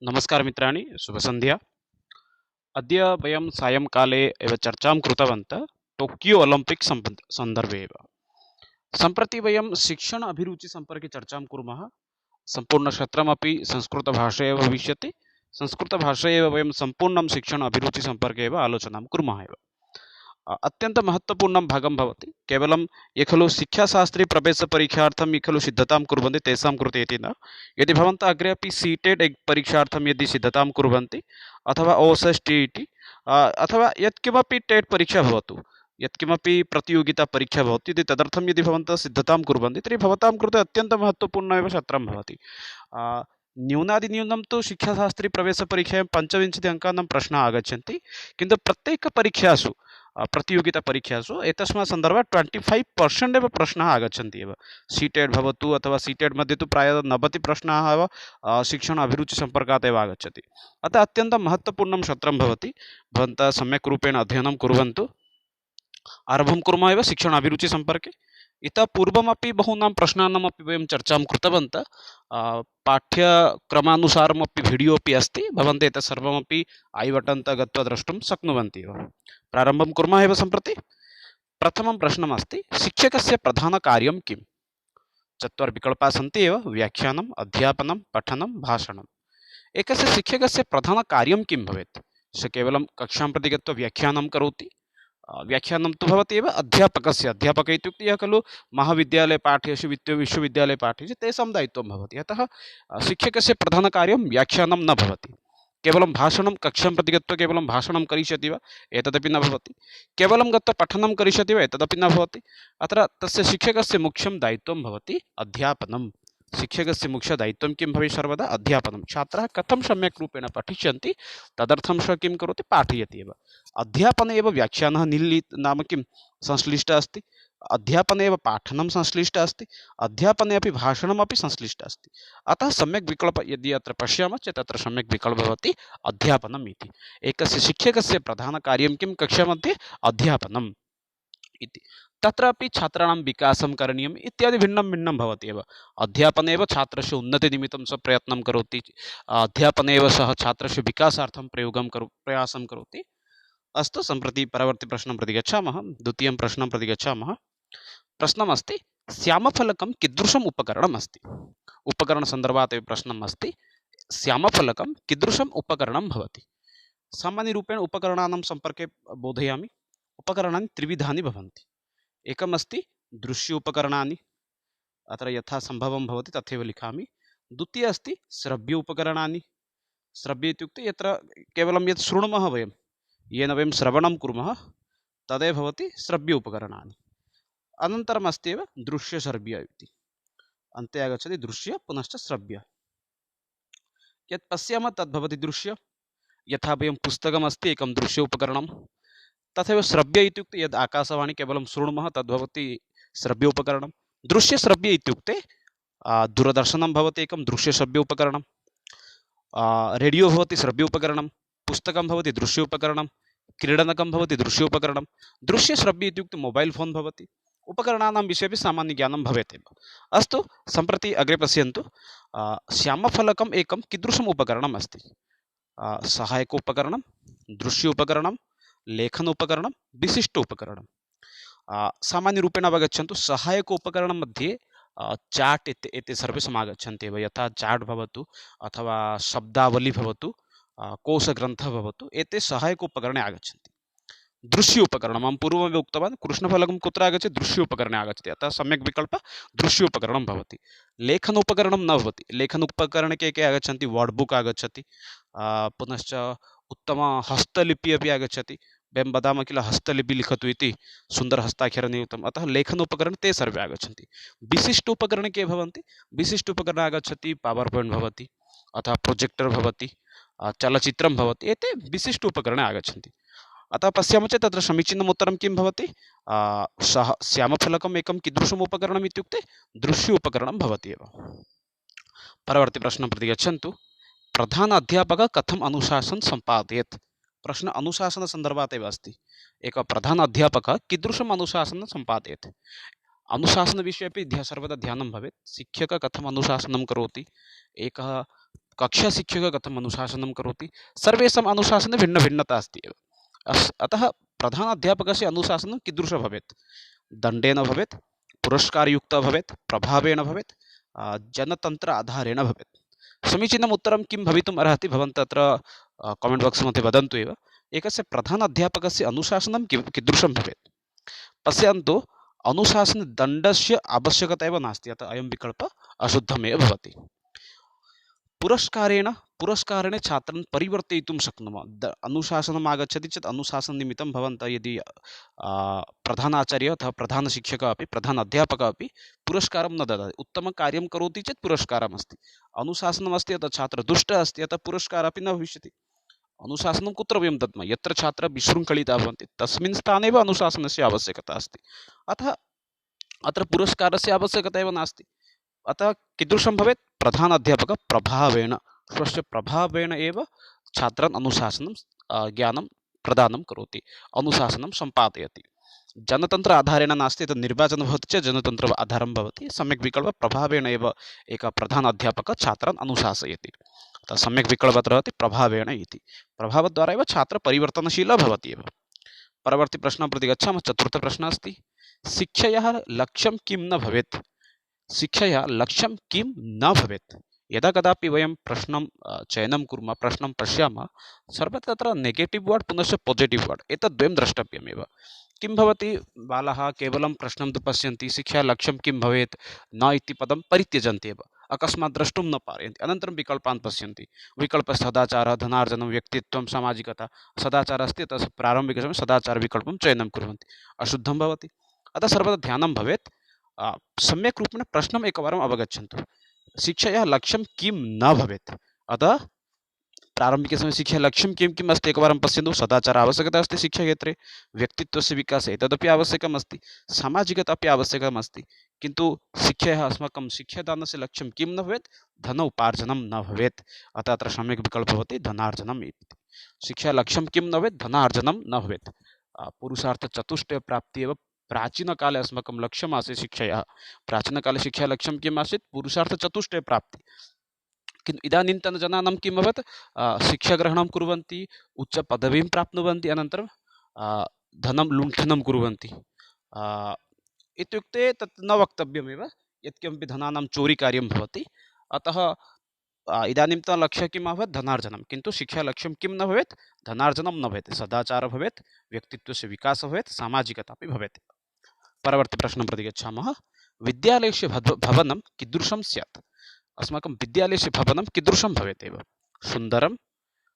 नमस्कार मित्राणि, शुभसन्ध्या। अद्य वयं सायंकाले एव चर्चां कृतवन्तः टोक्यो ओलम्पिक् सन्दर्भे एव। सम्प्रति वयं शिक्षण अभिरुचिसम्पर्के चर्चां कुर्मः। सम्पूर्णक्षेत्रमपि संस्कृतभाषया एव भविष्यति। संस्कृतभाषया एव वयं सम्पूर्णं शिक्षण अभिरुचिसम्पर्के एव आलोचनां कुर्मः एव। अत्यन्तं महत्त्वपूर्णं भागं भवति। केवलं ये खलु शिक्षाशास्त्री प्रवेशपरीक्षार्थं ये खलु सिद्धतां कुर्वन्ति तेषां कृते इति न। यदि भवन्तः अग्रे अपि सीटेट् परीक्षार्थं यदि सिद्धतां कुर्वन्ति अथवा ओएसएस टीईटी अथवा यत्किमपि टेट् परीक्षा भवतु, यत्किमपि प्रतियोगिता परीक्षा भवति यदि तदर्थं यदि भवन्तः सिद्धतां कुर्वन्ति तर्हि भवतां कृते अत्यन्तं महत्त्वपूर्णमेव क्षेत्रं भवति। न्यूनातिन्यूनं तु शिक्षाशास्त्री प्रवेशपरीक्षायां 25 अङ्कानां प्रश्नाः आगच्छन्ति, किन्तु प्रत्येकपरीक्षासु प्रतियोगितापरीक्षासु एतस्मात् सन्दर्भात् 25% एव प्रश्नाः आगच्छन्ति एव। सीटेट् भवतु अथवा सीटेट् मध्ये तु प्रायः 90 प्रश्नाः एव शिक्षण अभिरुचिसम्पर्कात् एव आगच्छति। अतः अत्यन्तं महत्त्वपूर्णं क्षेत्रं भवति। भवन्तः सम्यक् रूपेण अध्ययनं कुर्वन्तु। आरम्भं कुर्मः एव शिक्षण अभिरुचिसम्पर्के। इतः पूर्वमपि बहूनां प्रश्नानामपि वयं चर्चां कृतवन्तः। पाठ्यक्रमानुसारमपि वीडियो अपि अस्ति। भवन्तः एतत् सर्वमपि ऐ बटन् तः गत्वा द्रष्टुं शक्नुवन्ति एव। प्रारम्भं कुर्मः एव सम्प्रति। प्रथमं प्रश्नमस्ति, शिक्षकस्य प्रधानकार्यं किम्? 4 विकल्पाः सन्ति एव। व्याख्यानम्, अध्यापनं, पठनं, भाषणम्। एकस्य शिक्षकस्य प्रधानकार्यं किं भवेत्? सः केवलं कक्षां प्रति गत्वा व्याख्यानं करोति? व्याख्यानं तु भवति एव अध्यापकस्य। अध्यापकः इत्युक्ते यः खलु महाविद्यालये पाठयसि, विश्वविद्यालये पाठयसि तेषां दायित्वं भवति। अतः शिक्षकस्य प्रधानकार्यं व्याख्यानं न भवति। केवलं भाषणं, कक्षां प्रति गत्वा केवलं भाषणं करिष्यति वा? एतदपि न भवति। केवलं गत्वा पठनं करिष्यति वा? एतदपि न भवति। अत्र तस्य शिक्षकस्य मुख्यं दायित्वं भवति अध्यापनं। शिक्षकस्य मुख्यदायित्वं किं भवेत्? सर्वदा अध्यापनं। छात्राः कथं सम्यक् रूपेण पठिष्यन्ति तदर्थं सः किं करोति? पाठयति एव। अध्यापने एव व्याख्यानः नाम किं संश्लिष्टः अस्ति। अध्यापने एव पाठनं संश्लिष्टः अस्ति। अध्यापने अपि भाषणमपि संश्लिष्टः अस्ति। अतः सम्यक् विकल्पः यदि अत्र पश्यामः चेत् अत्र सम्यक् विकल्पः भवति अध्यापनम् इति। एकस्य शिक्षकस्य प्रधानकार्यं किं? कक्षामध्ये अध्यापनम् इति। तत्रापि छात्राणां विकासं करणीयम् इत्यादि भिन्नं भिन्नं भवति एव। अध्यापने एव छात्रस्य उन्नतिनिमित्तं सः प्रयत्नं करोति। अध्यापने एव सः छात्रस्य विकासार्थं प्रयासं करोति। अस्तु, सम्प्रति परवर्तिप्रश्नं प्रति गच्छामः। द्वितीयं प्रश्नं प्रति गच्छामः। प्रश्नमस्ति, श्यामफलकं कीदृशम् उपकरणम् अस्ति? उपकरणसन्दर्भात् एव प्रश्नम् अस्ति। श्यामफलकं कीदृशम् उपकरणं भवति? सामान्यरूपेण उपकरणानां सम्पर्के बोधयामि। उपकरणानि त्रिविधानि भवन्ति। एकमस्ति दृश्य उपकरणानि, अत्र यथा सम्भवं भवति तथैव लिखामि। द्वितीय अस्ति श्रव्य उपकरणानि। श्रव्य इत्युक्ते यत्र केवलं यत् शृणुमः वयं, येन वयं श्रवणं कुर्मः तदेव भवति श्रव्य उपकरणानि। अनन्तरम् अस्ति एव दृश्य श्रव्य इति। अन्ते आगच्छति दृश्य पुनश्च श्रव्य। यत् पश्यामः तद् भवति दृश्य। यथा वयं पुस्तकमस्ति एकं दृश्य उपकरणं, तथैव श्रव्य इत्युक्ते यद् आकाशवाणी केवलं शृणुमः तद्भवति श्रव्य उपकरणं। दृश्यश्रव्य इत्युक्ते दूरदर्शनं भवति एकं दृश्यश्रव्य उपकरणं। रेडियो भवति श्रव्य उपकरणं। पुस्तकं भवति दृश्य उपकरणं। क्रीडनकं भवति दृश्य उपकरणं। दृश्यश्रव्य इत्युक्ते मोबैल् फोन् भवति। उपकरणानां विषये अपि सामान्यज्ञानं भवेत् एव। अस्तु, सम्प्रति अग्रे पश्यन्तु। श्यामफलकम् एकं कीदृशम् उपकरणम् अस्ति? सहायक उपकरणं, दृश्य उपकरणं, लेखन उपकरणं, विशिष्ट उपकरणं। सामान्यरूपेण अवगच्छन्तु। सहायक उपकरणं मध्ये चार्ट् एते सर्वे समागच्छन्ति एव। यथा चार्ट् भवतु अथवा शब्दावली भवतु, कोशग्रन्थः भवतु, एते सहायक उपकरणे आगच्छन्ति। दृश्य उपकरणम् अहं पूर्वमेव उक्तवान्। कृष्णफलकं कुत्र आगच्छति? दृश्य उपकरणे आगच्छति। अतः सम्यक् विकल्पः दृश्य उपकरणं भवति। लेखन उपकरणं न भवति। लेखन उपकरणे के आगच्छन्ति? वर्ड् बुक् आगच्छति, पुनश्च उत्तम हस्तलिपि अपि आगच्छति। वयं वदामः किल हस्तलिपि लिखतु इति, सुन्दरहस्ताक्षरनियुक्तम्। अतः लेखन उपकरणे ते सर्वे आगच्छन्ति। विशिष्ट उपकरणे के भवन्ति? विशिष्ट उपकरणे आगच्छति पावर् पायिण्ट् भवति अथवा प्रोजेक्टर् भवति, चलचित्रं भवति। एते विशिष्ट उपकरणे आगच्छन्ति। अतः पश्यामः चेत् तत्र समीचीनम् उत्तरं किं भवति? सः श्यामफलकम् एकं कीदृशम् उपकरणम् इत्युक्ते दृश्य उपकरणं भवति एव। परवर्ति प्रश्नं प्रति गच्छन्तु। प्रधान अध्यापकः कथम् अनुशासनं सम्पादयेत्? प्रश्न अनुशासनसन्दर्भात् एव अस्ति। एकः प्रधान अध्यापकः कीदृशम् अनुशासनं सम्पादयेत्? अनुशासनविषये अपि सर्वदा ध्यानं भवेत्। शिक्षकः कथम् अनुशासनं करोति? एकः कक्षाशिक्षकः कथम् अनुशासनं करोति, सर्वेषाम् अनुशासने भिन्नभिन्नता अस्ति एव। अतः प्रधान अध्यापकस्य अनुशासनं कीदृशं भवेत्? दण्डेन भवेत्, पुरस्कारयुक्तः भवेत्, प्रभावेण भवेत्, जनतन्त्र आधारेण भवेत्। समीचीनम् उत्तरं किं भवितुम् अर्हति भवन्तः अत्र कामेण्ट् बाक्स् मध्ये वदन्तु एव। एकस्य प्रधान अध्यापकस्य अनुशासनं कीदृशं भवेत्? पश्यन्तु, अनुशासनदण्डस्य आवश्यकता एव नास्ति, अतः अयं विकल्पः अशुद्धमेव भवति। पुरस्कारेण छात्रान् परिवर्तयितुं शक्नुमः। अनुशासनम् आगच्छति चेत् अनुशासननिमित्तं भवन्तः यदि प्रधानाचार्यः अथवा प्रधानशिक्षकः अपि प्रधान अध्यापकः अपि पुरस्कारं न ददाति, उत्तमकार्यं करोति चेत् पुरस्कारमस्ति। अनुशासनमस्ति अतः छात्रः दुष्टः अस्ति अतः पुरस्कारः अपि न भविष्यति। अनुशासनं कुत्र वयं दद्मः? यत्र छात्राः विशृङ्खलिताः भवन्ति तस्मिन् स्थाने एव अनुशासनस्य आवश्यकता अस्ति। अतः अत्र पुरस्कारस्य आवश्यकता एव नास्ति। अतः कीदृशं भवेत्? प्रधान अध्यापकः प्रभावेण, स्वस्य प्रभावेण एव छात्रान् अनुशासनं ज्ञानं प्रदानं करोति, अनुशासनं सम्पादयति। जनतन्त्र आधारेण नास्ति, तद् निर्वाचनं भवति चेत् जनतन्त्र आधारं भवति। सम्यक् विकल्पः प्रभावेण एव एकः प्रधान अध्यापकः छात्रान् अनुशासयति। अतः सम्यक् विकल्पः अत्र भवति प्रभावेण इति। प्रभावद्वारा एव छात्रः परिवर्तनशीलः भवति एव। परवर्ती प्रश्नं प्रति गच्छामः। चतुर्थप्रश्नः अस्ति, शिक्षायाः लक्ष्यं किं न भवेत्? शिक्षायाः लक्ष्यं किं न भवेत्? यदा कदापि वयं प्रश्नं चयनं कुर्मः, प्रश्नं पश्यामः, सर्वत्र तत्र नेगेटिव् वर्ड् पुनश्च पॉजिटिव् वर्ड् एतद्द्वयं द्रष्टव्यमेव। किं भवति? बालाः केवलं प्रश्नं तु पश्यन्ति, शिक्षा लक्ष्यं किं भवेत् न इति पदं परित्यजन्ति एव, अकस्मात् द्रष्टुं न पारयन्ति। अनन्तरं विकल्पान् पश्यन्ति। विकल्पः सदाचारः, धनार्जनं, व्यक्तित्वं, सामाजिकता। सदाचारः अस्ति, तस्य प्रारम्भिकसमये सदाचारविकल्पं चयनं कुर्वन्ति, अशुद्धं भवति। अतः सर्वदा ध्यानं भवेत्। सम्यक् रूपेण प्रश्नम् एकवारम् अवगच्छन्तु। शिक्षायाः लक्ष्यं किं न भवेत्? अतः प्रारम्भिकसमये शिक्षा लक्ष्यं किं किम् अस्ति एकवारं पश्यन्तु। सदाचार आवश्यकता अस्ति शिक्षाक्षेत्रे, व्यक्तित्वस्य विकासे तदपि आवश्यकम् अस्ति, सामाजिकता अपि आवश्यकम् अस्ति। किन्तु शिक्षायाः अस्माकं शिक्षादानस्य लक्ष्यं किं न भवेत्? धन उपार्जनं न भवेत्। अतः अत्र सम्यक् विकल्पः भवति धनार्जनम् इति। शिक्षा लक्ष्यं किं न भवेत्? धनार्जनं न भवेत्। पुरुषार्थचतुष्टयप्राप्तिः एव प्राचीनकाले अस्माकं लक्ष्यम् आसीत् शिक्षायाः। प्राचीनकाले शिक्षा लक्ष्यं किम् आसीत्? पुरुषार्थचतुष्टयप्राप्तिः। किन्तु इदानीन्तनजनानां किम् अभवत्? शिक्षाग्रहणं कुर्वन्ति, उच्चपदवीं प्राप्नुवन्ति, अनन्तरं धनं लुण्ठनं कुर्वन्ति। इत्युक्ते तत् न वक्तव्यमेव, यत्किमपि धनानां चोरीकार्यं भवति। अतः इदानीन्तनलक्ष्यं किम् अभवत्? धनार्जनं। किन्तु शिक्षालक्ष्यं किं न भवेत्? धनार्जनं न भवेत्, सदाचारः भवेत्, व्यक्तित्वस्य विकासः भवेत्, सामाजिकता अपि भवेत्। परवर्ती प्रश्नं प्रति गच्छामः। विद्यालयस्य भवनं कीदृशं स्यात्? अस्माकं विद्यालयस्य भवनं कीदृशं भवेत् एव? सुन्दरं,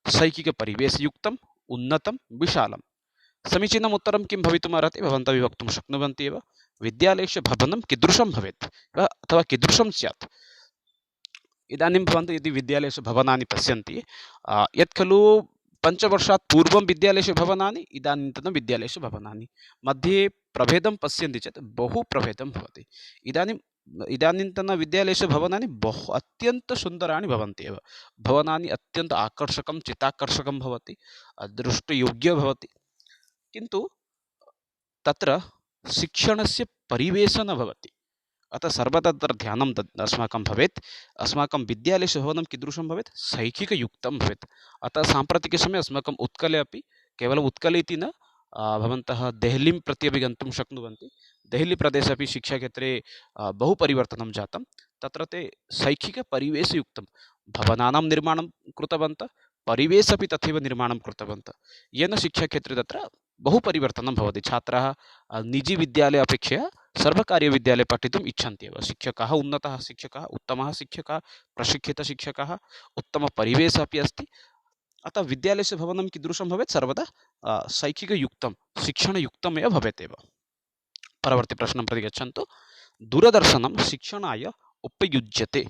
शैक्षिकपरिवेशयुक्तम्, उन्नतं, विशालं। समीचीनम् उत्तरं किं भवितुम् अर्हति? भवन्तः वक्तुं शक्नुवन्ति एव। विद्यालयस्य भवनं कीदृशं भवेत् अथवा कीदृशं स्यात्? इदानीं भवन्तः यदि विद्यालयस्य भवनानि पश्यन्ति, यत् खलु 5 वर्षात् पूर्वं विद्यालयस्य भवनानि, इदानीन्तनविद्यालयस्य भवनानि मध्ये प्रभेदं पश्यन्ति चेत् बहु प्रभेदं भवति। इदानीन्तनविद्यालयस्य भवनानि अत्यन्तं सुन्दराणि भवन्ति एव। भवनानि अत्यन्तं आकर्षकं, चित्ताकर्षकं भवति, दृष्टयोग्यं भवति। किन्तु तत्र शिक्षणस्य परिवेशः न भवति। अतः सर्वदा तत्र ध्यानं अस्माकं भवेत्। अस्माकं विद्यालयस्य भवनं कीदृशं भवेत्? शैक्षिकयुक्तं भवेत्। अतः साम्प्रतिकसमये अस्माकम् उत्कले अपि, केवलम् उत्कले इति न, भवन्तः देहलीं प्रति अपि गन्तुं शक्नुवन्ति। देहलीप्रदेशे अपि शिक्षाक्षेत्रे बहु परिवर्तनं जातं। तत्र ते शैक्षिकपरिवेशयुक्तं भवनानां निर्माणं कृतवन्तः, परिवेशः अपि तथैव निर्माणं कृतवन्तः, येन शिक्षाक्षेत्रे तत्र बहु परिवर्तनं भवति। छात्राः निजी विद्यालय अपेक्षया सर्वकारीयविद्यालये पठितुम् इच्छन्ति एव। शिक्षकाः उन्नतः शिक्षकाः, उत्तमः शिक्षकाः, प्रशिक्षितशिक्षकाः, उत्तमपरिवेशः अपि अस्ति। अतः विद्यालयस्य भवनं कीदृशं भवेत्? सर्वदा शैक्षिकयुक्तं, शिक्षणयुक्तम् एव भवेत् एव। परवर्ती प्रश्नं प्रति गच्छन्तु। दूरदर्शनं शिक्षणाय उपयुज्यते।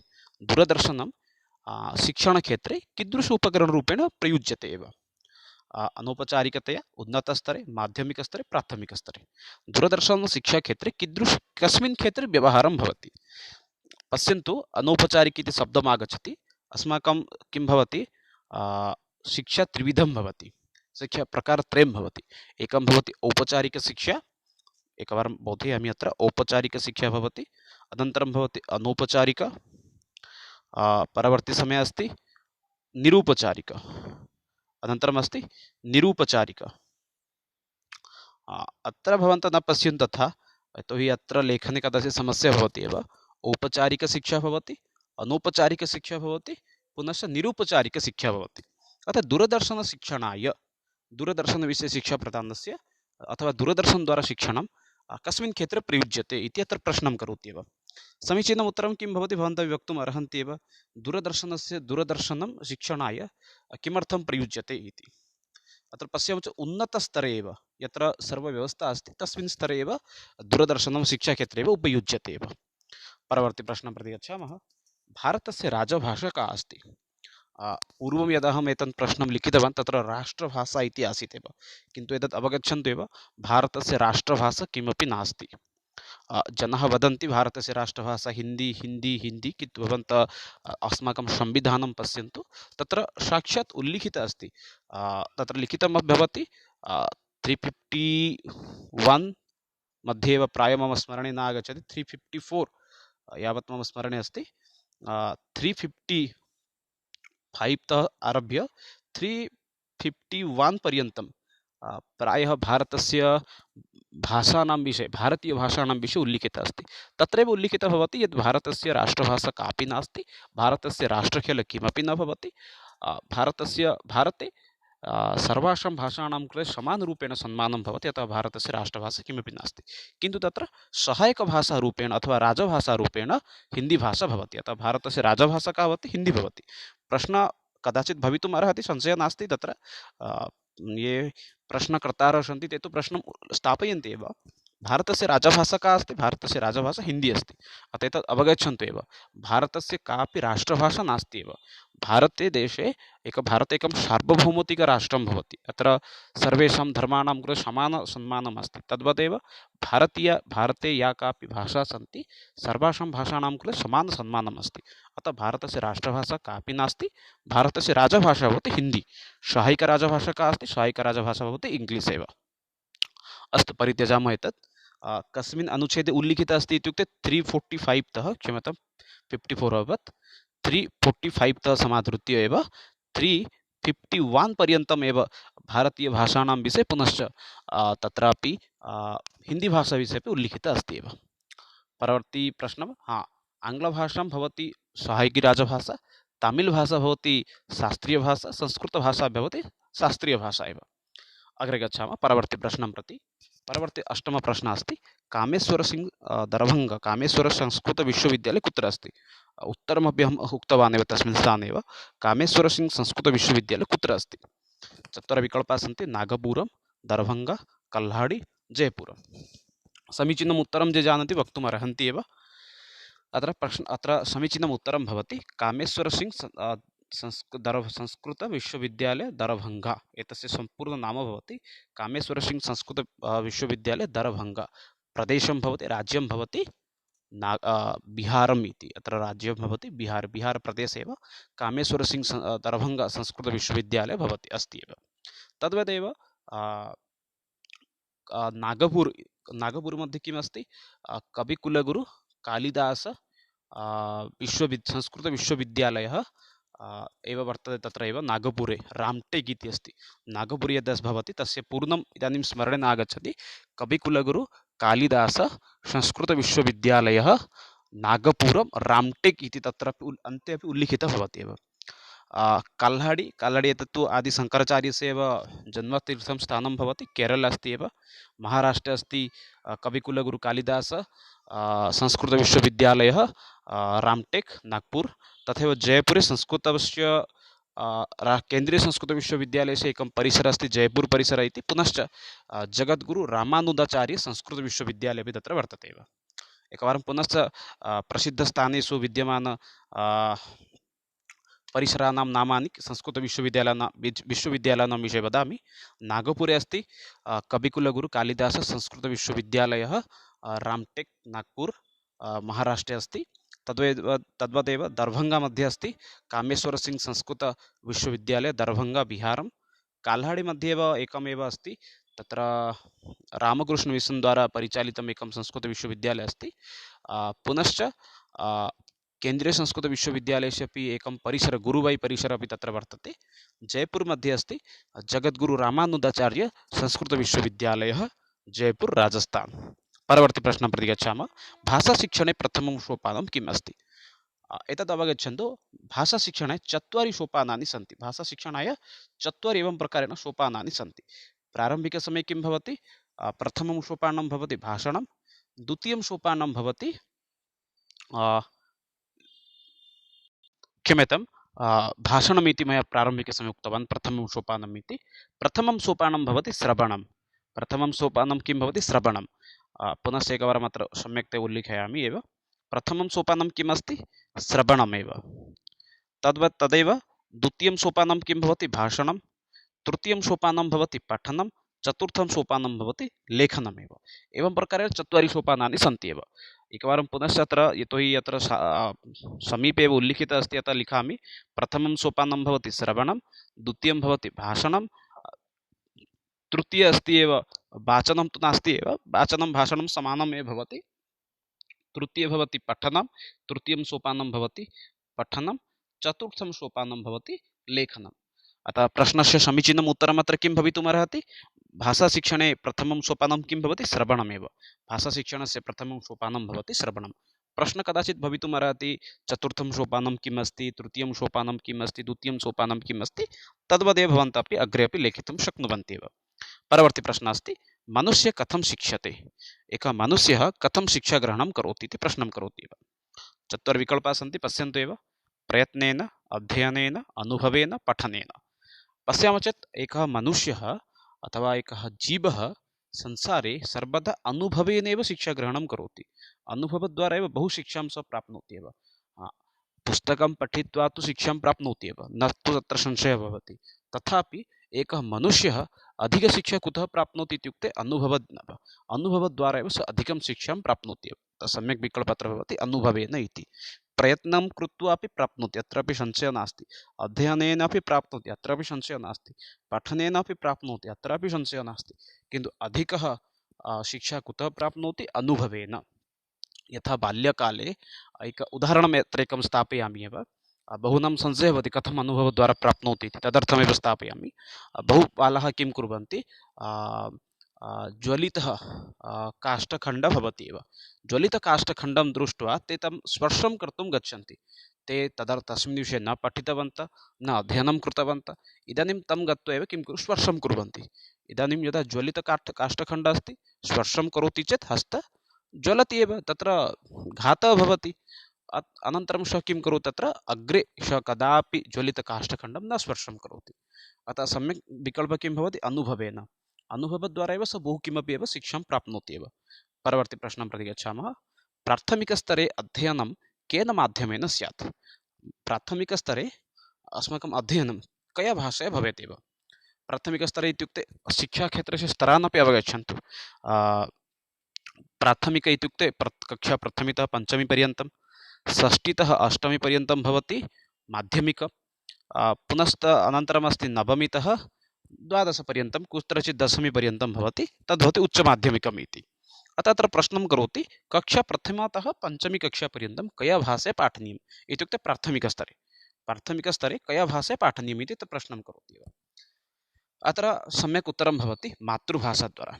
दूरदर्शनं शिक्षणक्षेत्रे कीदृश उपकरणरूपेण प्रयुज्यते एव? अनौपचारिकतया, उन्नतस्तरे, माध्यमिकस्तरे, प्राथमिकस्तरे। दूरदर्शनं शिक्षाक्षेत्रे कस्मिन् क्षेत्रे व्यवहारं भवति? पश्यन्तु, अनौपचारिक इति शब्दम् आगच्छति। अस्माकं किं भवति? शिक्षा त्रिविधं भवति, शिक्षा प्रकारत्रयं भवति। एकं भवति औपचारिकशिक्षा, एकवारं बोधयामि अत्र। औपचारिकशिक्षा भवति, अनन्तरं भवति अनौपचारिक, परवर्ती समये अस्ति निरूपचारिका, अनन्तरमस्ति निरूपचारिका। अत्र भवन्तः न पश्यन्तु तथा, यतोहि अत्र लेखने कदाचित् समस्या भवति एव। औपचारिकशिक्षा भवति, अनौपचारिकशिक्षा भवति, पुनश्च निरूपचारिकशिक्षा भवति। अतः दूरदर्शनशिक्षणाय, दूरदर्शनविषये शिक्षाप्रदानस्य अथवा दूरदर्शनद्वारा शिक्षणं कस्मिन् क्षेत्रे प्रयुज्यते इति अत्र प्रश्नं करोति एव। समीचीनम् उत्तरं किं भवति, भवन्तः वक्तुम् अर्हन्ति एव। दूरदर्शनं शिक्षणाय किमर्थं प्रयुज्यते इति। अत्र पश्यामः चेत् उन्नतस्तरे एव यत्र सर्वव्यवस्था अस्ति तस्मिन् स्तरे एव दूरदर्शनं शिक्षाक्षेत्रे एव उपयुज्यते एव। परवर्ती प्रश्नं प्रति गच्छामः। भारतस्य राजभाषा का अस्ति? पूर्वं यदा अहम् एतत् प्रश्नं लिखितवान् तत्र राष्ट्रभाषा इति आसीत् एव, किन्तु एतत् अवगच्छन्तु एव, भारतस्य राष्ट्रभाषा किमपि नास्ति। जनाः वदन्ति भारतस्य राष्ट्रभाषा हिन्दी हिन्दी हिन्दी, किन्तु भवन्तः अस्माकं संविधानं पश्यन्तु, तत्र साक्षात् उल्लिखितम् अस्ति। तत्र लिखितं भवति 351 मध्ये एव, प्रायः मम स्मरणे न आगच्छति, 354 यावत् मम स्मरणे अस्ति। 355 तः आरभ्य 351 पर्यन्तं प्रायः भारतस्य भाषाणां विषये, भारतीयभाषाणां विषये उल्लिखितः अस्ति। तत्रैव उल्लिखितः भवति यत् भारतस्य राष्ट्रभाषा कापि नास्ति, भारतस्य राष्ट्रखेल किमपि न भवति। भारते सर्वासां भाषाणां कृते समानरूपेण सम्मानं भवति, अतः भारतस्य राष्ट्रभाषा किमपि नास्ति। किन्तु तत्र सहायकभाषारूपेण अथवा राजभाषारूपेण हिन्दीभाषा भवति, अतः भारतस्य राजभाषा का भवति? हिन्दी भवति। प्रश्नः कदाचित् भवितुम् अर्हति, संशयः नास्ति। तत्र ये प्रश्नकर्तारः सन्ति ते तु प्रश्नं स्थापयन्ति एव। भारतस्य राजभाषा का अस्ति? भारतस्य राजभाषा हिन्दी अस्ति। अतः एतत् अवगच्छन्तु एव, भारतस्य कापि राष्ट्रभाषा नास्ति एव। भारते देशे भारते एकं सार्वभौमिकराष्ट्रं भवति, अत्र सर्वेषां धर्माणां कृते समानसम्मानम् अस्ति। तद्वदेव भारते या कापि भाषा सन्ति सर्वासां भाषाणां कृते समानसम्मानम् अस्ति। अतः भारतस्य राष्ट्रभाषा कापि नास्ति, भारतस्य राजभाषा भवति हिन्दी। सहायिकराजभाषा का अस्ति? सहायिकराजभाषा भवति इङ्ग्लिश् एव। अस्तु, परित्यजामः एतत्। कस्मिन् अनुच्छेदे उल्लिखितः अस्ति इत्युक्ते 345 तः, क्षम्यतां 54 अभवत्, 345 तः समाधृत्य एव 351 पर्यन्तम् एव भारतीयभाषाणां विषये, पुनश्च तत्रापि हिन्दीभाषाविषये अपि उल्लिखितः अस्ति एव। परवर्ती प्रश्नः, आङ्ग्लभाषां भवति सहायिकीराजभाषा, तमिळ्भाषा भवति शास्त्रीयभाषा, संस्कृतभाषा भवति शास्त्रीयभाषा एव। अग्रे गच्छामः परवर्ती प्रश्नं प्रति। परवर्ती अष्टमः प्रश्नः अस्ति, कामेश्वरसिंह दरभङ्गा कामेश्वरसंस्कृतविश्वविद्यालयः कुत्र अस्ति? उत्तरमपि अहम् उक्तवान् एव तस्मिन् स्थाने एव। कामेश्वरसिंह संस्कृतविश्वविद्यालयः कुत्र अस्ति? चत्वारः सन्ति, नागपुरं, दरभङ्गा, कल्हाडी, जयपुरं। समीचीनम् उत्तरं ये जानन्ति वक्तुम् अर्हन्ति एव। अत्र समीचीनम् उत्तरं भवति कामेश्वरसिंह संस्कृतविश्वविद्यालय दरभङ्गा। एतस्य सम्पूर्णं नाम भवति कामेश्वरसिंह संस्कृत विश्वविद्यालय दरभङ्गा। प्रदेशं भवति, राज्यं भवति बिहारम् इति। अत्र राज्यं भवति बिहारप्रदेशे एव कामेश्वरसिंह दरभङ्गा संस्कृतविश्वविद्यालयः भवति अस्ति एव। तद्वदेव नागपुर मध्ये किमस्ति? कविकुलगुरु कालिदास संस्कृतविश्वविद्यालयः एव वर्तते। तत्र एव नागपुरे रामटेक् इति अस्ति। नागपुरे यद् भवति तस्य पूर्णम् इदानीं स्मरणे न आगच्छति। कविकुलगुरु कालिदास संस्कृतविश्वविद्यालयः नागपुरं रामटेक् इति तत्रापि अन्ते अपि उल्लिखितः भवति एव। कल्हाडी एतत्तु आदिशङ्कराचार्यस्य एव जन्मतीर्थं स्थानं भवति, केरल अस्ति एव। महाराष्ट्रे अस्ति कविकुलगुरु कालिदास संस्कृतविश्वविद्यालयः रामटेक् नागपुर। तथैव जयपुरे संस्कृतस्य केन्द्रीयसंस्कृतविश्वविद्यालयस्य एकं परिसरः अस्ति, जयपुर परिसरः इति। पुनश्च जगद्गुरु रामानुजाचार्य संस्कृतविश्वविद्यालयः अपि तत्र वर्तते एव। एकवारं पुनश्च प्रसिद्धस्थानेषु विद्यमान परिसराणां नामानि विश्वविद्यालयानां विषये वदामि। नागपुरे अस्ति कविकुलगुरु कालिदास संस्कृतविश्वविद्यालयः रामटेक् नागपुर महाराष्ट्रे अस्ति। तद्वदेव दरभङ्गा मध्ये अस्ति कामेश्वरसिंह संस्कृतविश्वविद्यालयः दरभङ्गा बिहारं। काल्हाडी मध्ये एव एकमेव अस्ति, तत्र रामकृष्णमिशन् द्वारा परिचालितम् एकं संस्कृतविश्वविद्यालयः अस्ति। पुनश्च केन्द्रीयसंस्कृतविश्वविद्यालयस्य अपि एकं परिसर गुरुवै परिसरः अपि तत्र वर्तते। जयपुर मध्ये अस्ति जगद्गुरु रामानुजाचार्य संस्कृतविश्वविद्यालयः, जयपुर राजस्थान। परवर्ती प्रश्नं प्रति गच्छामः। भाषाशिक्षणे प्रथमं सोपानं किम् अस्ति? एतत् अवगच्छन्तु। भाषाशिक्षणे 4 सोपानानि सन्ति। भाषाशिक्षणाय 4 एवं प्रकारेण सोपानानि सन्ति। प्रारम्भिकसमये किं भवति? प्रथमं सोपानं भवति भाषणं, द्वितीयं सोपानं भवति क्षम्यतां, भाषणमिति मया प्रारम्भिकसमये उक्तवान्, प्रथमं सोपानम् इति। प्रथमं सोपानं भवति श्रवणं। प्रथमं सोपानं किं भवति? श्रवणं। पुनश्च एकवारम् अत्र सम्यक्तया उल्लिखयामि एव। प्रथमं सोपानं किम् अस्ति? श्रवणमेव। तदैव द्वितीयं सोपानं किं भवति? भाषणं। तृतीयं सोपानं भवति पठनं। चतुर्थं सोपानं भवति लेखनमेव। एवं प्रकारेण 4 सोपानानि सन्ति एव। एकवारं पुनश्च अत्र, यतोहि अत्र समीपे एव उल्लिखितः अस्ति, अतः लिखामि। प्रथमं सोपानं भवति श्रवणं, द्वितीयं भवति भाषणं, तृतीय अस्ति एव वाचनं तु नास्ति एव, वाचनं भाषणं समानम् एव भवति। तृतीय भवति पठनं, तृतीयं सोपानं भवति पठनं, चतुर्थं सोपानं भवति लेखनम्। अतः प्रश्नस्य समीचीनम् उत्तरम् अत्र किं भवितुमर्हति? भाषाशिक्षणे प्रथमं सोपानं किं भवति? श्रवणमेव। भाषाशिक्षणस्य प्रथमं सोपानं भवति श्रवणं। प्रश्न कदाचित् भवितुमर्हति, चतुर्थं सोपानं किम् अस्ति, तृतीयं सोपानं किम् अस्ति, द्वितीयं सोपानं किम् अस्ति, तद्वदेव भवन्तः अपि अग्रे अपि लेखितुं शक्नुवन्ति एव। परवर्ती प्रश्नः अस्ति, मनुष्य कथं शिक्ष्यते? एकः मनुष्यः कथं शिक्षाग्रहणं करोति इति प्रश्नं करोति एव। 4 विकल्पाः सन्ति, पश्यन्तु एव। प्रयत्नेन, अध्ययनेन, अनुभवेन, पठनेन। पश्यामः चेत् एकः मनुष्यः अथवा एकः जीवः संसारे सर्वदा अनुभवेनैव शिक्षाग्रहणं करोति। अनुभवद्वारा एव बहु शिक्षां सः प्राप्नोति एव। पुस्तकं पठित्वा तु शिक्षां प्राप्नोति एव, न तु तत्र संशयः भवति। तथापि एकः मनुष्यः अधिकशिक्षा कुतः प्राप्नोति इत्युक्ते अनुभवद्वारा एव सः अधिकं शिक्षां प्राप्नोति एव। सम्यक् विकल्पः अत्र भवति अनुभवेन इति। प्रयत्नं कृत्वा अपि प्राप्नोति, अत्रापि संशयः नास्ति। अध्ययनेन अपि प्राप्नोति, अत्रापि संशयः नास्ति। पठनेन अपि प्राप्नोति, अत्रापि संशयः नास्ति। किन्तु अधिकः शिक्षा कुतः प्राप्नोति? अनुभवेन। यथा बाल्यकाले एक उदाहरणम् अत्र एकं स्थापयामि एव। बहूनां संशयः भवति कथम् अनुभवद्वारा प्राप्नोति इति, तदर्थमेव स्थापयामि। बहु बालाः किं कुर्वन्ति? ज्वलितः काष्ठखण्डः भवति एव। ज्वलितकाष्ठखण्डं दृष्ट्वा ते तं स्पर्शं कर्तुं गच्छन्ति। ते तस्मिन् विषये न पठितवन्तः, न अध्ययनं कृतवन्तः। इदानीं तं गत्वा एव किं स्पर्शं कुर्वन्ति। इदानीं यदा ज्वलितकाष्ठखण्डः अस्ति, स्पर्शं करोति चेत् हस्तः ज्वलति एव, तत्र घातः भवति। अनन्तरं सः किं करोति? तत्र अग्रे सः कदापि ज्वलितकाष्ठखण्डं न स्पर्शं करोति। अतः सम्यक् विकल्पः किं भवति? अनुभवेन। अनुभवद्वारा एव सः बहु किमपि एव शिक्षां प्राप्नोति एव। परवर्ती प्रश्नं प्रति गच्छामः। प्राथमिकस्तरे अध्ययनं केन माध्यमेन स्यात्? प्राथमिकस्तरे अस्माकम् अध्ययनं कया भाषया भवेत् एव? प्राथमिकस्तरे इत्युक्ते शिक्षाक्षेत्रस्य स्तरान् अपि अवगच्छन्तु। प्राथमिक इत्युक्ते कक्षा प्रथमतः पञ्चमी पर्यन्तं, षष्ठीतः अष्टमी पर्यन्तं भवति माध्यमिक, पुनश्च अनन्तरम् अस्ति नवमीतः द्वादशपर्यन्तं, कुत्रचित् दशमीपर्यन्तं भवति, तद्भवति उच्चमाध्यमिकम् इति। अतः अत्र प्रश्नं करोति कक्षा प्रथमतः पञ्चमी कक्षापर्यन्तं कया भाषया पाठनीयम् इत्युक्ते प्राथमिकस्तरे कया भाषया पाठनीयम् इति प्रश्नं करोति एव। अत्र सम्यक् उत्तरं भवति मातृभाषाद्वारा।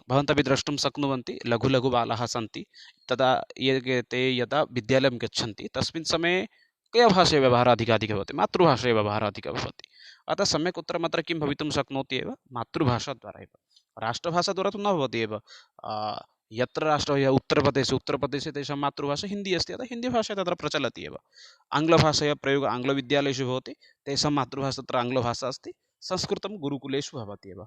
भवन्तः द्रष्टुं शक्नुवन्ति, लघु लघु बालाः सन्ति, तदा ते यदा विद्यालयं गच्छन्ति तस्मिन् समये कया भाषया व्यवहारः अधिकाधिकः भवति? मातृभाषया व्यवहारः अधिकः भवति। अतः सम्यक् उत्तरम् अत्र किं भवितुं शक्नोति एव? मातृभाषाद्वारा एव। राष्ट्रभाषाद्वारा तु न भवति एव। यत्र उत्तरप्रदेशे तेषां मातृभाषा हिन्दी अस्ति, अतः हिन्दीभाषा तत्र प्रचलति एव। आङ्ग्लभाषया प्रयोगः आङ्ग्लविद्यालयेषु भवति, तेषां मातृभाषा तत्र आङ्ग्लभाषा अस्ति। संस्कृतं गुरुकुलेषु भवति एव।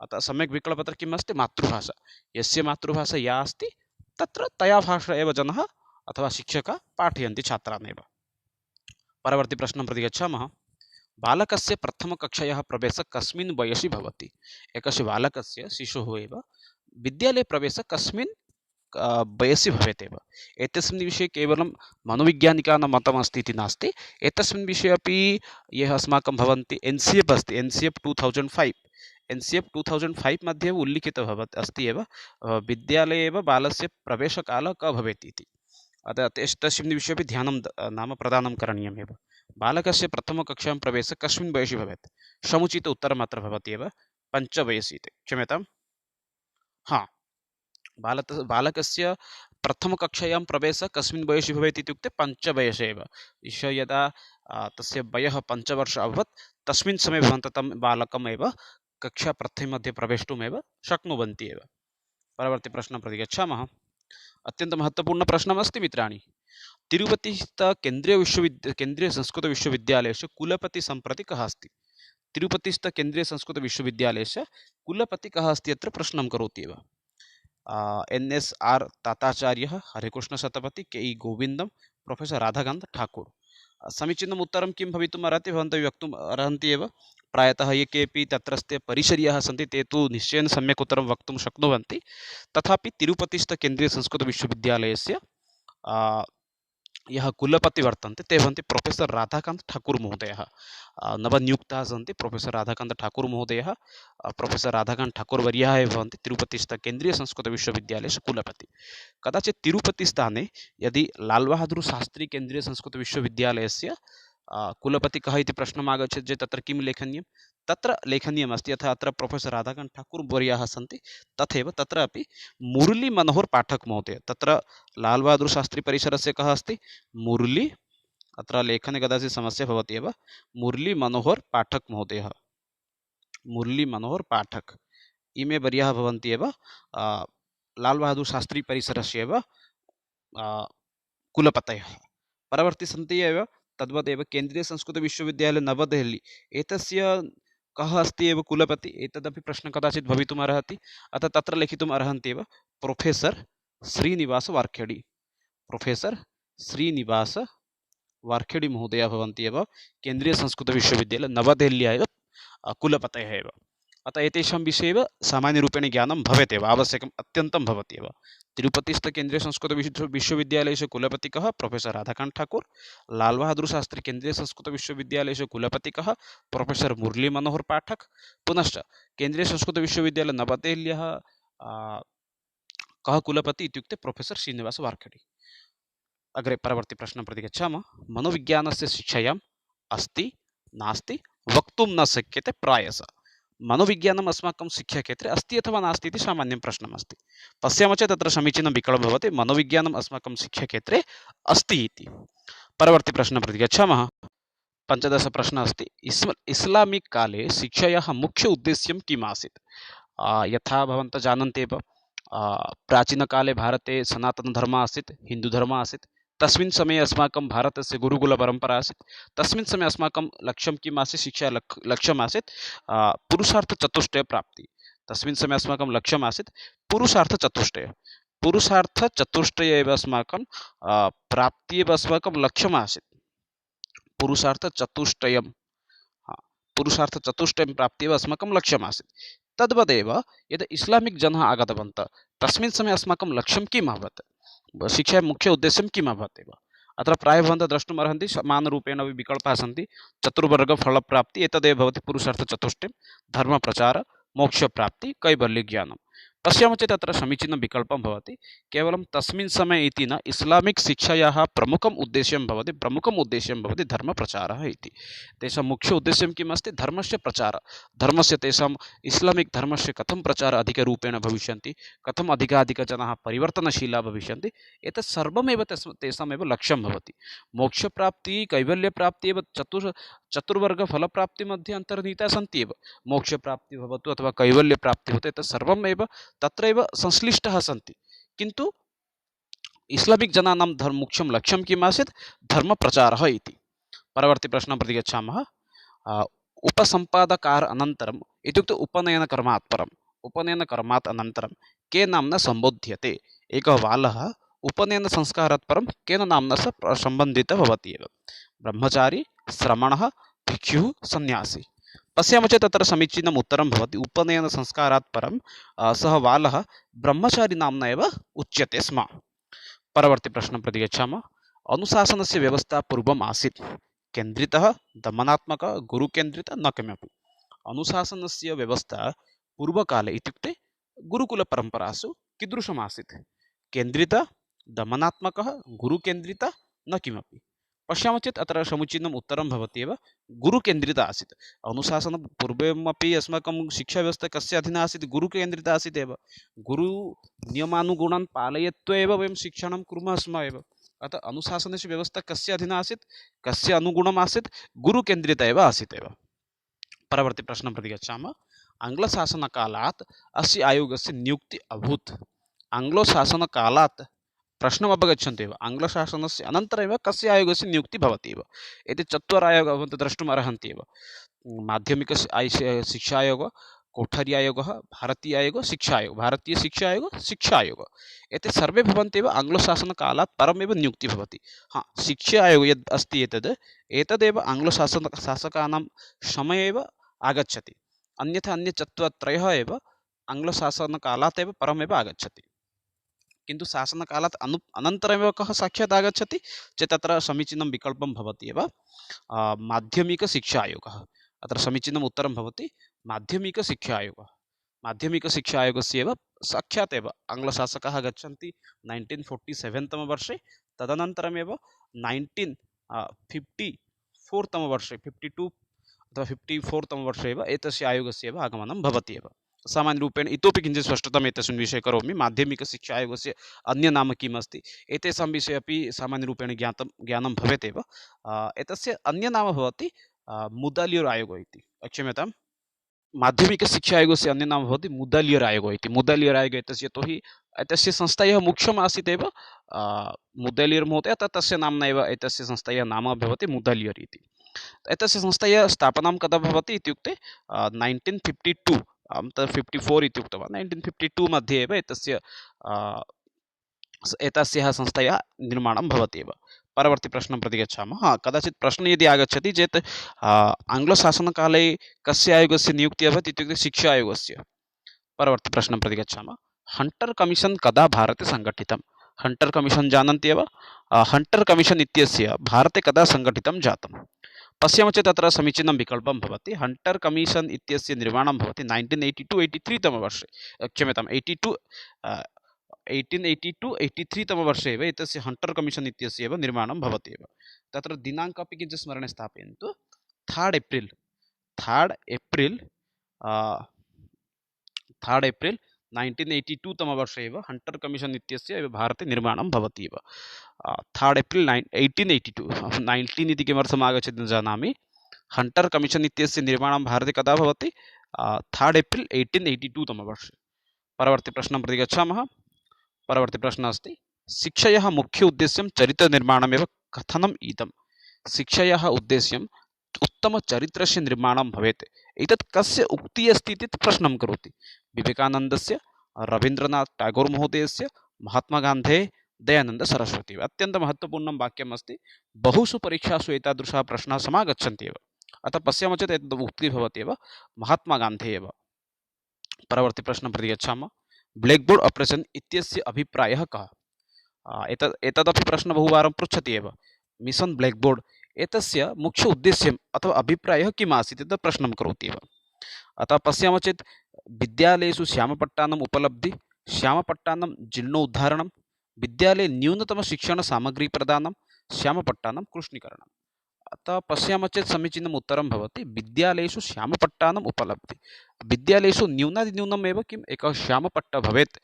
अतः सम्यक् विकल्पः अत्र किम् अस्ति? मातृभाषा। यस्य मातृभाषा या अस्ति तत्र तया भाषा एव जनः अथवा शिक्षकः पाठयन्ति छात्रान् एव। परवर्ती प्रश्नं प्रति गच्छामः। बालकस्य प्रथमकक्षायाः प्रवेशः कस्मिन् वयसि भवति? एकस्य बालकस्य, शिशोः एव विद्यालये प्रवेशः कस्मिन् वयसि भवेत् एव? एतस्मिन् विषये केवलं मनोवैज्ञानिकानां मतमस्ति इति नास्ति। एतस्मिन् विषये अपि यः अस्माकं भवन्ति NCF अस्ति, NCF 2005, NCF 2005 मध्ये उल्लिखितः अस्ति एव, विद्यालये एव बालस्य प्रवेशकालः कः भवेत् इति। अतः तस्मिन् विषयेपि ध्यानं नाम प्रदानं करणीयमेव। बालकस्य प्रथमकक्षायां प्रवेशः कस्मिन् वयसि भवेत्? समुचित उत्तरम् अत्र भवति एव 5 वयसि इति। क्षम्यताम्, हा, बालकस्य प्रथमकक्षायां प्रवेशः कस्मिन् वयसि भवेत् इत्युक्ते 5 वयसि एव। यदा तस्य वयः 5 वर्ष अभवत् तस्मिन् समये भवन्तः तं बालकमेव कक्षा प्रथममध्ये प्रवेष्टुमेव शक्नुवन्ति एव। परवर्ती प्रश्नं प्रति गच्छामः। अत्यन्तं महत्त्वपूर्णप्रश्नमस्ति मित्राणि। तिरुपतिस्थ केन्द्रीयसंस्कृतविश्वविद्यालयस्य कुलपति सम्प्रति कः अस्ति? तिरुपतिस्थ केन्द्रीयसंस्कृतविश्वविद्यालयस्य कुलपति कः अस्ति अत्र प्रश्नं करोति एव। NSR ताताचार्यः, हरिकृष्णशतपथि, KE गोविन्दं, प्रोफेसर् राधाकान्त ठाकुर्। समीचीनम् उत्तरं किं भवितुम् अर्हति भवन्तः वक्तुम् अर्हन्ति एव। प्रायतः ये केपि तत्रस्थे परिसरीयाः सन्ति ते तु निश्चयेन सम्यक् उत्तरं वक्तुं शक्नुवन्ति। तथापि तिरुपतिस्थ केन्द्रीयसंस्कृतविश्वविद्यालयस्य यः कुलपति वर्तन्ते ते भवन्ति प्रोफेसर् राधाकान्त ठाकुर् महोदयः। नवनियुक्ताः सन्ति प्रोफेसर् राधाकान्त ठाकुर् महोदयः। प्रोफेसर् राधाकान्त ठाकुर् वर्याः एव भवन्ति तिरुपतिस्थ केन्द्रीयसंस्कृतविश्वविद्यालयस्य कुलपति। कदाचित् तिरुपतिस्थाने यदि लाल् बहादुर् शास्त्री केन्द्रीयसंस्कृतविश्वविद्यालयस्य कुलपति कः इति प्रश्नम् आगच्छेत् चेत् तत्र किं लेखनीयं? तत्र लेखनीयमस्ति यथा अत्र प्रोफेसर् राधाकान्त ठाकुर् वर्याः सन्ति तथैव तत्रापि मुरली मनोहर पाठक महोदय। तत्र लाल् बहादुर् शास्त्री परिसरस्य कः अस्ति? मुरली, अत्र लेखने कदाचित् समस्या भवति एव। मुरली मनोहर पाठक महोदयः, मुरली मनोहर पाठक इमे वर्याः भवन्ति एव लाल् बहादुर् शास्त्री परिसरस्य एव कुलपतयः। परवर्ती सन्ति एव तद्वदेव केन्द्रीयसंस्कृतविश्वविद्यालय नवदेहली एतस्य कः अस्ति एव कुलपति? एतदपि प्रश्नः कदाचित् भवितुम् अर्हति। अतः तत्र लिखितुम् अर्हन्ति एव प्रोफेसर् श्रीनिवास वार्खेडी। प्रोफेसर् श्रीनिवास वार्खेडी महोदयः भवन्ति एव केन्द्रीयसंस्कृतविश्वविद्यालय नवदेहल्या एव कुलपतयः एव। अतः एतेषां विषये एव सामान्यरूपेण ज्ञानं भवेत् एव, आवश्यकम् अत्यन्तं भवति एव। तिरुपतिस्थ केन्द्रीयसंस्कृतविश्वविद्यालयस्य कुलपति कः? प्रोफेसर् राधाकान्त ठाकुर्। लाल् बहादुर् शास्त्री केन्द्रीयसंस्कृतविश्वविद्यालयस्य कुलपति कः? प्रोफेसर् मुरली मनोहर पाठक। पुनश्च केन्द्रीयसंस्कृतविश्वविद्यालय नवदेहल्याः कः कुलपति इत्युक्ते प्रोफेसर् श्रीनिवास वार्खेडी। अग्रे परवर्ती प्रश्नं प्रति गच्छामः। मनोविज्ञानस्य शिक्षायाम् अस्ति नास्ति वक्तुं न शक्यते प्रायशः। मनोविज्ञानम् अस्माकं शिक्षाक्षेत्रे अस्ति अथवा नास्ति इति सामान्यं प्रश्नमस्ति। पश्यामः चेत् तत्र समीचीनं विकल्पः भवति मनोविज्ञानम् अस्माकं शिक्षाक्षेत्रे अस्ति इति। परवर्ती प्रश्नं प्रति गच्छामः। 15 प्रश्नः अस्ति। इस्लामिक् काले शिक्षायाः मुख्य उद्देश्यं किम् आसीत्? यथा भवन्तः जानन्ति एव प्राचीनकाले भारते सनातनधर्मः आसीत्, हिन्दुधर्मः आसीत्। तस्मिन् समये अस्माकं भारतस्य गुरुकुलपरम्परा आसीत्। तस्मिन् समये अस्माकं लक्ष्यं किम् आसीत्? शिक्षा लक्ष्यम् आसीत् पुरुषार्थचतुष्टयप्राप्तिः। तस्मिन् समये अस्माकं लक्ष्यम् आसीत् पुरुषार्थचतुष्टय। पुरुषार्थचतुष्टय एव अस्माकं प्राप्तिः एव अस्माकं लक्ष्यम् आसीत्। पुरुषार्थचतुष्टयं, पुरुषार्थचतुष्टयं प्राप्तिः एव अस्माकं लक्ष्यम् आसीत्। तद्वदेव यद् इस्लामिक् जनाः आगतवन्तः तस्मिन् समये अस्माकं लक्ष्यं किम् अभवत्? शिक्षायाः मुख्य उद्देश्यं किम् अभवत् एव? अत्र प्रायः भवन्तः द्रष्टुम् अर्हन्ति समानरूपेण अपि विकल्पाः सन्ति। चतुर्वर्गफलप्राप्तिः एतदेव भवति पुरुषार्थचतुष्टयं, धर्मप्रचार, मोक्षप्राप्तिः, कैवल्यज्ञानं। पश्यामः चेत् अत्र समीचीनं विकल्पं भवति। केवलं तस्मिन् समये इति न, इस्लामिक् शिक्षायाः प्रमुखम् उद्देश्यं भवति धर्मप्रचारः इति। तेषां मुख्य उद्देश्यं किम् अस्ति? धर्मस्य प्रचारः। धर्मस्य तेषाम् इस्लामिक् धर्मस्य कथं प्रचारः अधिकरूपेण भविष्यन्ति, कथम् अधिकाधिकजनाः परिवर्तनशीलाः भविष्यन्ति, एतत् सर्वमेव तेषामेव लक्ष्यं भवति। मोक्षप्राप्तिः, कैवल्यप्राप्तिः एव चतुर्वर्गफलप्राप्तिमध्ये अन्तर्नीताः सन्ति एव। मोक्षप्राप्तिः भवतु अथवा कैवल्यप्राप्तिः भवतु, एतत् सर्वमेव तत्रैव संश्लिष्टाः सन्ति। किन्तु इस्लामिक् जनानां मुख्यं लक्ष्यं किम् आसीत्? धर्मप्रचारः इति। परवर्ती प्रश्नं प्रति गच्छामः। उपसम्पादकार अनन्तरम् इत्युक्ते उपनयनकर्मात् परम्, उपनयनकर्मात् अनन्तरं के नाम्ना सम्बोध्यते? एकः बालः उपनयनसंस्कारात् परं केन नाम्ना सह सम्बन्धितः भवति एव? ब्रह्मचारी, श्रमणः, भिक्षुः, सन्यासी। पश्यामः चेत् तत्र समीचीनम् उत्तरं भवति उपनयनसंस्कारात् परं सः बालः ब्रह्मचारी नाम्ना एव उच्यते स्म। परवर्ती प्रश्नं प्रति गच्छामः। अनुशासनस्य व्यवस्था पूर्वम् आसीत् केन्द्रितः, दमनात्मकः, गुरुकेन्द्रितः, न किमपि? अनुशासनस्य व्यवस्था पूर्वकाले इत्युक्ते गुरुकुलपरम्परासु कीदृशम् आसीत्? केन्द्रितः, दमनात्मकः, गुरुकेन्द्रितः न किमपि। पश्यामः चेत् अत्र समीचीनम् उत्तरं भवति एव, गुरुकेन्द्रिता आसीत्। अनुशासनपूर्वमपि अस्माकं शिक्षाव्यवस्था कस्य अधीना आसीत्? गुरुकेन्द्रिता आसीत् एव। गुरुनियमानुगुणं पालयित्वा एव वयं शिक्षणं कुर्मः स्म एव। अतः अनुशासनस्य व्यवस्था कस्य अधीना आसीत्? कस्य अनुगुणम् आसीत्? गुरुकेन्द्रिता एव आसीत् एव। परवर्ती प्रश्नं प्रति गच्छामः। आङ्ग्लशासनकालात् अस्य आयोगस्य नियुक्ति अभूत्। आङ्ग्लशासनकालात् प्रश्नम् अवगच्छन्तु एव, आङ्ग्लशासनस्य अनन्तरमेव कस्य आयोगस्य नियुक्तिः भवति एव। एते चत्वारः आयोगाः भवन्तः द्रष्टुम् अर्हन्ति एव। माध्यमिक शिक्षा आयोग, कोठरी आयोगः, भारतीय आयोग, शिक्षा आयोग, भारतीय शिक्षा आयोग, शिक्षा आयोग, एते सर्वे भवन्ति एव आङ्ग्लशासनकालात् परमेव नियुक्तिः भवति। हा, शिक्षा आयोग यद् अस्ति एतदेव शासकानां समये एव आगच्छति, अन्यथा अन्य त्रयः एव आङ्ग्लशासनकालात् एव परमेव आगच्छति। किन्तु शासनकालात् अनन्तरमेव कः साक्षात् आगच्छति चेत् तत्र समीचीनं विकल्पं भवति एव माध्यमिकशिक्षा आयोगः। अत्र समीचीनम् उत्तरं भवति माध्यमिकशिक्षा आयोगः। माध्यमिकशिक्षा आयोगस्य एव साक्षात् एव आङ्ग्लशासकाः गच्छन्ति 1947 तमवर्षे, तदनन्तरमेव 1954 तमवर्षे 52 अथवा 54 तमवर्षे एव एतस्य आयोगस्य एव आगमनं भवति एव। सामान्यरूपेण इतोपि किञ्चित् स्पष्टताम् एतस्मिन् विषये करोमि। माध्यमिकशिक्षा आयोगस्य अन्य नाम किम् अस्ति एतेषां विषये अपि सामान्यरूपेण ज्ञानं भवेत् एव। एतस्य अन्य नाम भवति मुदालियर् आयोग इति। क्षम्यतां, माध्यमिकशिक्षा आयोगस्य अन्य नाम भवति मुदालियर् आयोग इति। मुदालियर् आयोग एतस्य यतोहि एतस्य संस्थायाः मुख्यम् आसीत् एव मुदालियर् महोदयः, तस्य नाम्ना एव एतस्य संस्थायाः नाम भवति मुदालियर् इति। एतस्य संस्थायाः स्थापनं कदा भवति इत्युक्ते 1952, 54 इति उक्तवान्, 1952 मध्ये एव एतस्याः संस्थायाः निर्माणं भवति एव। परवर्ती प्रश्नं प्रति गच्छामः। कदाचित् प्रश्नः यदि आगच्छति चेत् आङ्ग्लशासनकाले कस्य आयोगस्य नियुक्तिः अभवत् इत्युक्ते शिक्षा आयोगस्य। परवर्ती प्रश्नं प्रति गच्छामः। हण्टर् कमिशन् कदा भारते सङ्घटितं? हण्टर् कमिशन् जानन्ति एव। हण्टर् कमिशन् इत्यस्य भारते कदा सङ्घटितं जातं? पश्यामः चेत् अत्र समीचीनं विकल्पं भवति। हण्टर् कमिशन् इत्यस्य निर्माणं भवति 1982-83 तमवर्षे, क्षम्यताम् 1882-83 तमवर्षे एव एतस्य हण्टर् कमिशन् इत्यस्य एव निर्माणं भवति एव। तत्र दिनाङ्कः अपि किञ्चित् स्मरणे स्थापयन्तु। 3 एप्रिल् 1982 तमवर्षे एव हण्टर् कमिशन् इत्यस्य एव भारते निर्माणं भवति एव। 3 एप्रिल् 1882, 19 इति किमर्थम् आगच्छति न जानामि। हण्टर् कमिशन् इत्यस्य निर्माणं भारते कदा भवति? 3 एप्रिल् 1882 तमवर्षे। परवर्ती प्रश्नं प्रति गच्छामः। परवर्ती प्रश्नः अस्ति, शिक्षायाः मुख्य उद्देश्यं चरित्रनिर्माणमेव कथनम् इदं? शिक्षायाः उद्देश्यं उत्तमचरित्रस्य निर्माणं भवेत्, एतत् कस्य उक्तिः अस्ति इति प्रश्नं करोति। विवेकानन्दस्य, रवीन्द्रनाथ टागोर् महोदयस्य, महात्मा गान्धेः, दयानन्द सरस्वती। अत्यन्तमहत्त्वपूर्णं वाक्यम् अस्ति। बहुषु परीक्षासु एतादृशाः प्रश्नाः समागच्छन्ति एव। अतः पश्यामः चेत् एतद् उक्तिः भवति एव महात्मा गान्धेः एव। परवर्ती प्रश्नं प्रति गच्छामः। ब्लैक्बोर्ड् ऑपरेशन् इत्यस्य अभिप्रायः कः? एतदपि प्रश्नः बहुवारं पृच्छति एव। मिशन् ब्लैक्बोर्ड् एतस्य मुख्य उद्देश्यम् अथवा अभिप्रायः किम् आसीत् इति प्रश्नं करोति एव। अतः पश्यामः चेत् विद्यालयेषु श्यामपट्टानम् उपलब्धिः, श्यामपट्टानं जीर्णोद्धारणं, विद्यालये न्यूनतमशिक्षणसामग्री प्रदानं, श्यामपट्टानं कृष्णीकरणम्। अतः पश्यामः चेत् समीचीनम् उत्तरं भवति विद्यालयेषु श्यामपट्टानम् उपलब्धिः। विद्यालयेषु न्यूनातिन्यूनम् एव किम् एकः श्यामपट्टः भवेत्,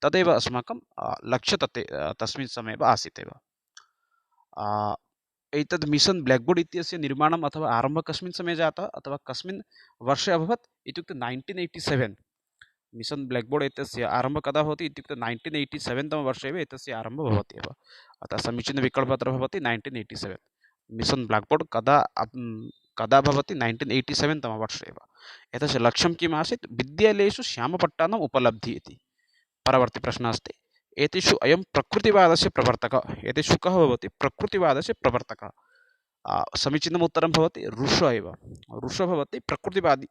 तदेव अस्माकं लक्ष्यं तस्मिन् समये एव आसीत् एव। एतद् मिशन् ब्लैक्बोर्ड् इत्यस्य निर्माणम् अथवा आरम्भः कस्मिन् समये जातः अथवा कस्मिन् वर्षे अभवत् इत्युक्ते 1987। मिशन् ब्लैक्बोर्ड् एतस्य आरम्भः कदा भवति इत्युक्ते 1987 तमवर्षे एव एतस्य आरम्भः भवति एव। अतः समीचीनविकल्पः अत्र भवति 1987। मिशन् ब्लैक्बोर्ड् कदा भवति? 1987 तमवर्षे एव। एतस्य लक्ष्यं किम् आसीत्? विद्यालयेषु श्यामपट्टानम् उपलब्धिः इति। परवर्ती प्रश्नः अस्ति, एतेषु अयं प्रकृतिवादस्य प्रवर्तकः। एतेषु कः भवति? प्रकृतिवादस्य प्रवर्तकः। समीचीनम् उत्तरं भवति रुषः एव। रुषः भवति प्रकृतिवादी।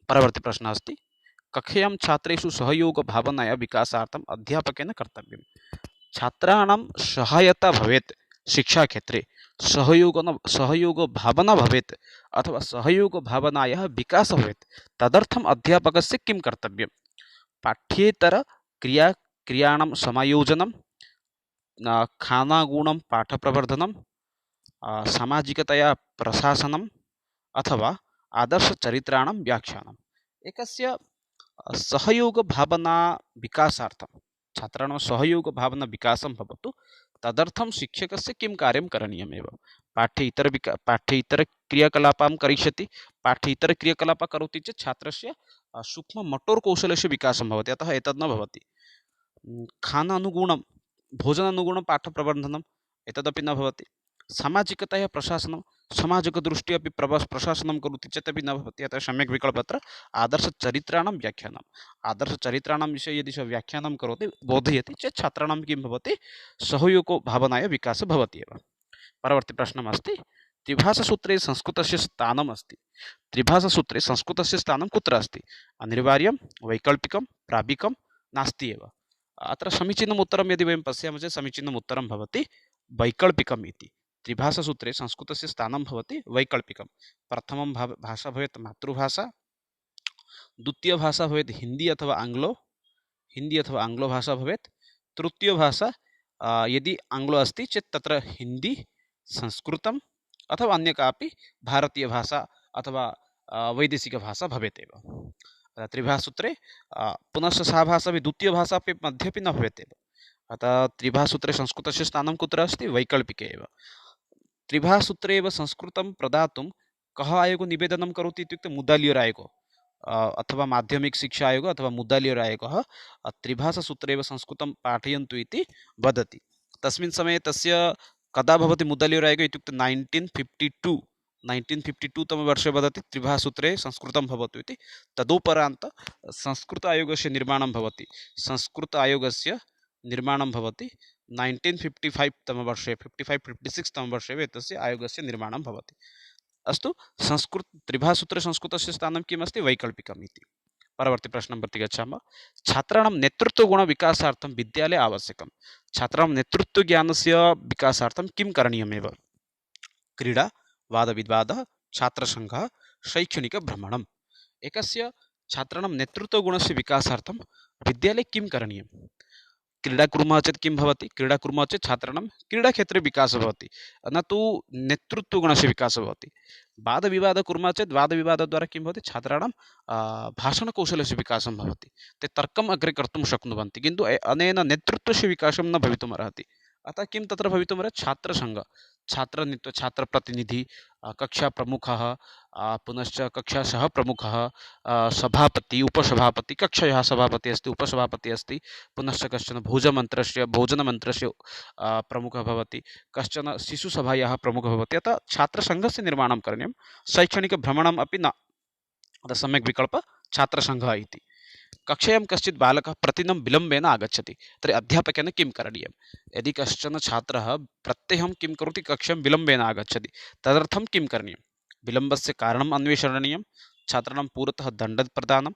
परवर्ती प्रश्नः अस्ति, कक्षायां छात्रेषु सहयोगभावनायाः विकासार्थम् अध्यापकेन कर्तव्यं। छात्राणां सहायता भवेत्, शिक्षाक्षेत्रे सहयोगभावना भवेत् अथवा सहयोगभावनायाः विकासः भवेत्, तदर्थम् अध्यापकस्य किं कर्तव्यं? पाठ्येतर क्रियाणां समायोजनं, खानागुणं पाठप्रवर्धनं, सामाजिकतया प्रशासनम् अथवा आदर्शचरित्राणां व्याख्यानम्। एकस्य सहयोगभावना विकासार्थं छात्राणां सहयोगभावना विकासं भवतु तदर्थं शिक्षकस्य किं कार्यं करणीयमेव। पाठ्ये इतरक्रियाकलापां करिष्यति, पाठ्ये इतरक्रियाकलापं करोति चेत् छात्रस्य सूक्ष्ममोटोर्कौशलस्य विकासं भवति, अतः एतद् न भवति। खानानुगुणं भोजनानुगुणं पाठप्रवर्धनम् एतदपि न भवति। सामाजिकतया प्रशासनं समाजिकदृष्ट्या अपि प्रशासनं करोति चेत् अपि न भवति, अतः सम्यक् विकल्पः अत्र आदर्शचरित्राणां व्याख्यानम्। आदर्शचरित्राणां विषये यदि सः व्याख्यानं करोति बोधयति चेत् छात्राणां किं भवति, सहयोगो भावनाय विकासः भवति एव। परवर्ती प्रश्नमस्ति, त्रिभाषासूत्रे संस्कृतस्य स्थानम् अस्ति। त्रिभाषासूत्रे संस्कृतस्य स्थानं कुत्र अस्ति? अनिवार्यं, वैकल्पिकं, प्राविकं नास्ति एव। अत्र समीचीनम् उत्तरं यदि वयं पश्यामः चेत् समीचीनम् उत्तरं भवति वैकल्पिकम् इति। त्रिभाषासूत्रे संस्कृतस्य स्थानं भवति वैकल्पिकं। प्रथमं भाषा भवेत् मातृभाषा, द्वितीयभाषा भवेत् हिन्दी अथवा आङ्ग्लो भाषा भवेत्, तृतीयभाषा यदि आङ्ग्लो अस्ति चेत् तत्र हिन्दी, संस्कृतम् अथवा अन्य कापि भारतीयभाषा अथवा वैदेशिकभाषा भवेत् एव। त्रिभाषासूत्रे पुनश्च सा भाषा अपि द्वितीयभाषा अपि मध्येपि न भवेत् एव। अतः त्रिभाषासूत्रे संस्कृतस्य स्थानं कुत्र अस्ति? वैकल्पिके एव। त्रिभाषासूत्रे एव संस्कृतं प्रदातुं कः आयोगः निवेदनं करोति इत्युक्ते मुदालियर् आयोगः अथवा माध्यमिकशिक्षा आयोगः अथवा मुदालियर् आयोगः त्रिभाषासूत्रे एव संस्कृतं पाठयन्तु इति वदति। तस्मिन् समये तस्य कदा भवति मुदालियर् आयोगः इत्युक्ते 1952 तमे वर्षे वदति त्रिभाषासूत्रे संस्कृतं भवतु इति। तदुपरान्त संस्कृत आयोगस्य निर्माणं भवति। संस्कृत आयोगस्य निर्माणं भवति 1955 तमे वर्षे, 55-56 तमे वर्षे एतस्य आयोगस्य निर्माणं भवति। अस्तु, त्रिभाषासूत्रे संस्कृतस्य स्थानं किम् अस्ति? वैकल्पिकम् इति। परवर्ती प्रश्नं प्रति गच्छामः। छात्राणां नेतृत्वगुणविकासार्थं विद्यालये आवश्यकं। छात्राणां नेतृत्वज्ञानस्य विकासार्थं किं करणीयमेव? क्रीडा, वादविवादः, छात्रसङ्घः, शैक्षणिकभ्रमणम्। एकस्य छात्राणां नेतृत्वगुणस्य विकासार्थं विद्यालये किं करणीयं? क्रीडा कुर्मः चेत् किं भवति? क्रीडा कुर्मः चेत् छात्राणां क्रीडाक्षेत्रे विकासः भवति, न तु नेतृत्वगुणस्य विकासः भवति। वादविवादः कुर्मः चेत् वादविवादद्वारा किं भवति? छात्राणां भाषणकौशलस्य विकासं भवति। ते तर्कम् अग्रे कर्तुं शक्नुवन्ति, किन्तु अनेन नेतृत्वस्य विकासं न भवितुमर्हति। अतः किं तत्र भवितुमर्हति? छात्रसङ्घ, छात्रप्रतिनिधि, कक्षाप्रमुखः, पुनश्च कक्षासह प्रमुखः, सभापति, उपसभापति, कक्षायाः सभापतिः अस्ति, उपसभापतिः अस्ति, पुनश्च कश्चन भोजनमन्त्रस्य प्रमुखः भवति, कश्चन शिशुसभायाः प्रमुखः भवति। अतः छात्रसङ्घस्य निर्माणं करणीयं, शैक्षणिकभ्रमणम् अपि न। अतः सम्यक् विकल्पः छात्रसङ्घः इति। कक्षायां कश्चित् बालकः प्रतिदिनं विलम्बेन आगच्छति तर्हि अध्यापकेन किं करणीयं? यदि कश्चन छात्रः प्रत्यहं किं करोति? कक्षायां विलम्बेन आगच्छति, तदर्थं किं करणीयं? विलम्बस्य कारणम् अन्वेषणीयं, छात्राणां पुरतः दण्डप्रदानं,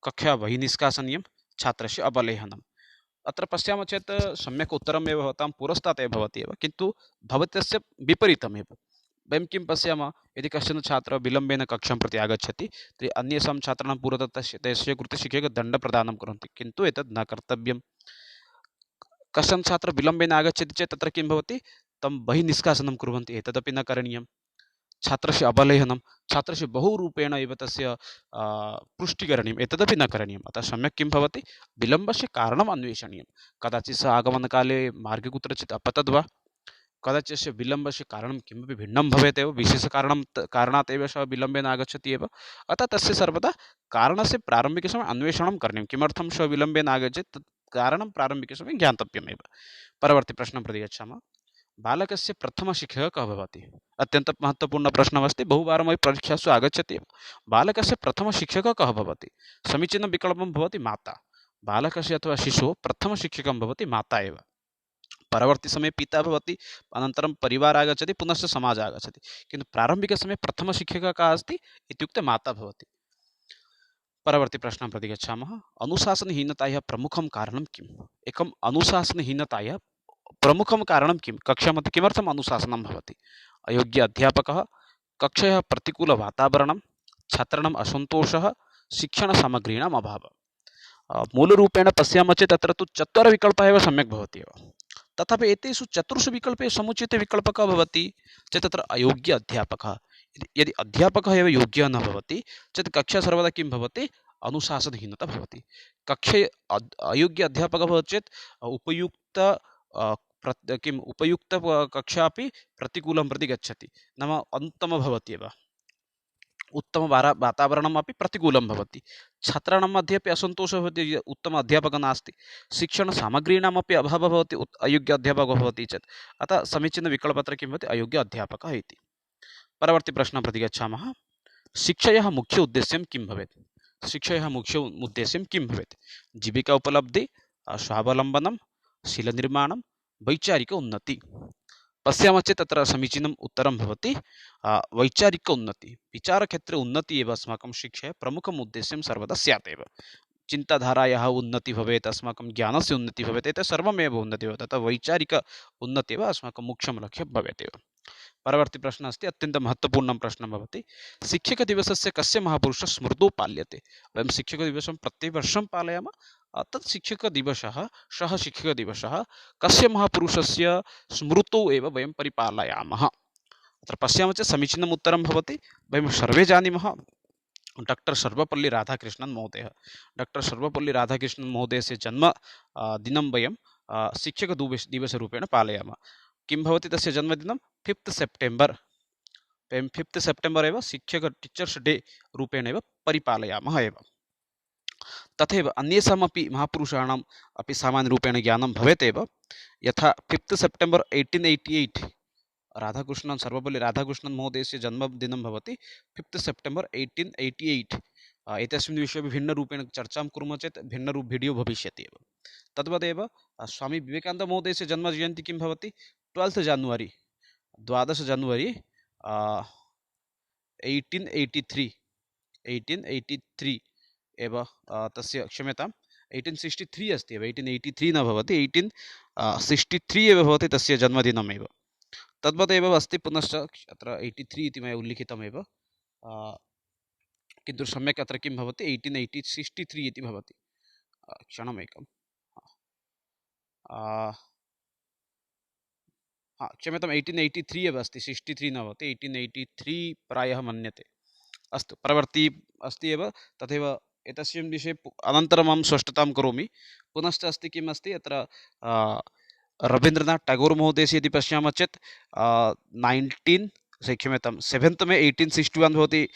कक्षा बहिर्निष्कासनीयं, छात्रस्य अवलेहनम्। अत्र पश्यामः चेत् सम्यक् उत्तरमेव भवतां पुरस्तात् एव भवति एव, किन्तु भवतस्य विपरीतमेव। वयं किं पश्यामः? यदि कश्चन छात्रः विलम्बेन कक्षां प्रति आगच्छति तर्हि अन्येषां छात्राणां पुरतः तस्य कृते शिक्षकः दण्डप्रदानं कुर्वन्ति, किन्तु एतद् न कर्तव्यं। कश्चन छात्रः विलम्बेन आगच्छति चेत् तत्र किं भवति? तं बहिर्निष्कासनं कुर्वन्ति, एतदपि न करणीयं। छात्रस्य अवलेहनं, छात्रस्य बहुरूपेण एव तस्य पुष्टिकरणीयम्, एतदपि न करणीयम्। अतः सम्यक् किं भवति? विलम्बस्य कारणम् अन्वेषणीयं। कदाचित् सः आगमनकाले मार्गे कुत्रचित् अपतद् वा, कदाचित् विलम्बस्य कारणं किमपि भिन्नं भवेत् एव, कारणात् एव सः विलम्बेन आगच्छति एव। अतः तस्य सर्वदा कारणस्य प्रारम्भिकसमये अन्वेषणं करणीयं। किमर्थं सः विलम्बेन आगच्छति तत् कारणं प्रारम्भिकसमये ज्ञातव्यमेव। परवर्ती प्रश्नं प्रति गच्छामः। बालकस्य प्रथमशिक्षकः कः भवति? अत्यन्तं महत्त्वपूर्णः प्रश्नमस्ति, बहुवारं परीक्षासु आगच्छति एव। बालकस्य प्रथमशिक्षकः कः भवति? समीचीनं विकल्पं भवति माता। बालकस्य अथवा शिशुः प्रथमशिक्षकं भवति माता एव। परवर्ती समये पिता भवति, अनन्तरं परिवारः आगच्छति, पुनश्च समाजः आगच्छति, किन्तु प्रारम्भिकसमये प्रथमशिक्षकः कः अस्ति इत्युक्ते माता भवति। परवर्ती प्रश्नं प्रति गच्छामः। अनुशासनहीनतायाः प्रमुखं कारणं किम्? एकम् अनुशासनहीनतायाः प्रमुखं कारणं किं? कक्षामध्ये किमर्थम् अनुशासनं भवति? अयोग्य अध्यापकः, कक्षायाः प्रतिकूलवातावरणं, छात्राणाम् असन्तोषः, शिक्षणसामग्रीणाम् अभावः। मूलरूपेण पश्यामः चेत् तत्र तु चत्वारः विकल्पाः एव सम्यक् भवति एव। तथापि एतेषु चतुर्षु विकल्पेषु समुचितविकल्पः भवति चेत् तत्र अयोग्य अध्यापकः। यदि अध्यापकः एव योग्यः न भवति चेत् कक्षा सर्वदा किं भवति, अनुशासनहीनता भवति। कक्षे अयोग्य अध्यापकः भवति चेत् उपयुक्त किम् उपयुक्त कक्षा अपि प्रतिकूलं प्रति गच्छति, नाम अनुत्तमं भवति एव, उत्तम वातावरणम् अपि प्रतिकूलं भवति। छात्राणां मध्ये अपि असन्तोषः भवति, उत्तम अध्यापकः नास्ति, शिक्षणसामग्रीणामपि अभावः भवति अयोग्य अध्यापकः भवति चेत्। अतः समीचीनविकल्पत्र किं भवति, अयोग्य अध्यापकः इति। परवर्ती प्रश्नं प्रति गच्छामः। शिक्षायाः मुख्य उद्देश्यं किं भवेत्? शिक्षायाः मुख्य उद्देश्यं किं भवेत्? जीविका उपलब्धि, स्वावलम्बनं, शीलनिर्माणं, वैचारिक उन्नति। पश्यामः चेत् तत्र समीचीनम् उत्तरं भवति वैचारिक उन्नति। विचारक्षेत्रे उन्नति एव अस्माकं शिक्षायाः प्रमुखम् उद्देश्यं सर्वदा स्यात् एव। चिन्ताधारायाः उन्नति भवेत्, अस्माकं ज्ञानस्य उन्नति भवेत्, एतत् सर्वमेव उन्नतिः भवति। अतः वैचारिक उन्नतिः एव अस्माकं मुख्यं लक्ष्यं भवेत् एव। परवर्ती प्रश्नः अस्ति, अत्यन्तं महत्त्वपूर्णं प्रश्नं भवति। शिक्षकदिवसस्य कस्य महापुरुषः स्मृतौ पाल्यते? वयं शिक्षकदिवसं प्रतिवर्षं पालयामः, तत् शिक्षकदिवसः, सः शिक्षकदिवसः कस्य महापुरुषस्य स्मृतौ एव वयं परिपालयामः? अत्र पश्यामः चेत् समीचीनम् उत्तरं भवति। वयं सर्वे जानीमः, डॉक्टर सर्वपल्ली राधाकृष्णन् महोदयः। डॉक्टर सर्वपल्ली राधाकृष्णन् महोदयस्य जन्म दिनं वयं शिक्षकदिवसरूपेण पालयामः। किं भवति तस्य जन्मदिनं? 5th सेप्टेम्बर्। वयं 5th सेप्टेम्बर् एव शिक्षक टीचर्स् डे रूपेण एव परिपालयामः एव। तथैव अन्येषामपि महापुरुषाणाम् अपि सामान्यरूपेण ज्ञानं भवेत् एव। यथा 5th सेप्टेम्बर् 1888 राधाकृष्णन्, सर्वपल्ली राधाकृष्णन् महोदयस्य जन्मदिनं भवति 5th सेप्टेम्बर् 1888। एतस्मिन् विषये भिन्नरूपेण चर्चां कुर्मः चेत् भिन्नरूप वीडियो भविष्यति एव। तद्वदेव स्वामी विवेकानन्दमहोदयस्य जन्मजयन्ती किं भवति? 12 जनवरी 1883 एव तस्य, क्षम्यताम्, 1863 अस्ति एव, 1883 न भवति, 1863 एव भवति तस्य जन्मदिनमेव। तद्वदेव अस्ति पुनश्च अत्र 83 इति मया उल्लिखितमेव, किन्तु सम्यक् अत्र किं भवति 1863 इति भवति। क्षणमेकं, क्षम्यताम्, 1883 एव अस्ति, 63 न भवति, 1883 प्रायः मन्यते। अस्तु, परवर्ती अस्ति एव। तथैव एतस्मिन् विषये अनन्तरम् अहं स्पष्टतां करोमि। पुनश्च अस्ति किम् अस्ति अत्र रवीन्द्रनाथ टैगोर् महोदयस्य यदि पश्यामः चेत् 7th मे 1861 भवति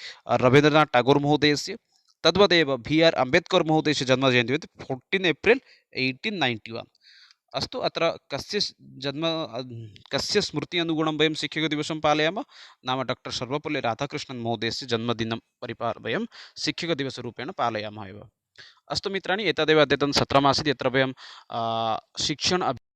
रवीन्द्रनाथ टैगोर् महोदयस्य। तद्वदेव BR अम्बेद्कर् महोदयस्य जन्मजयन्ती भवति 14 एप्रिल् 1891। अस्तु, अत्र कस्य स्मृति अनुगुणं वयं शिक्षकदिवसं पालयामः? नाम डॉक्टर सर्वपल्ली राधाकृष्णन् महोदयस्य जन्मदिनं वयं शिक्षकदिवसरूपेण पालयामः एव। अस्तु मित्राणि, एतदेव अद्यतन सत्रमासीत्, यत्र वयं शिक्षण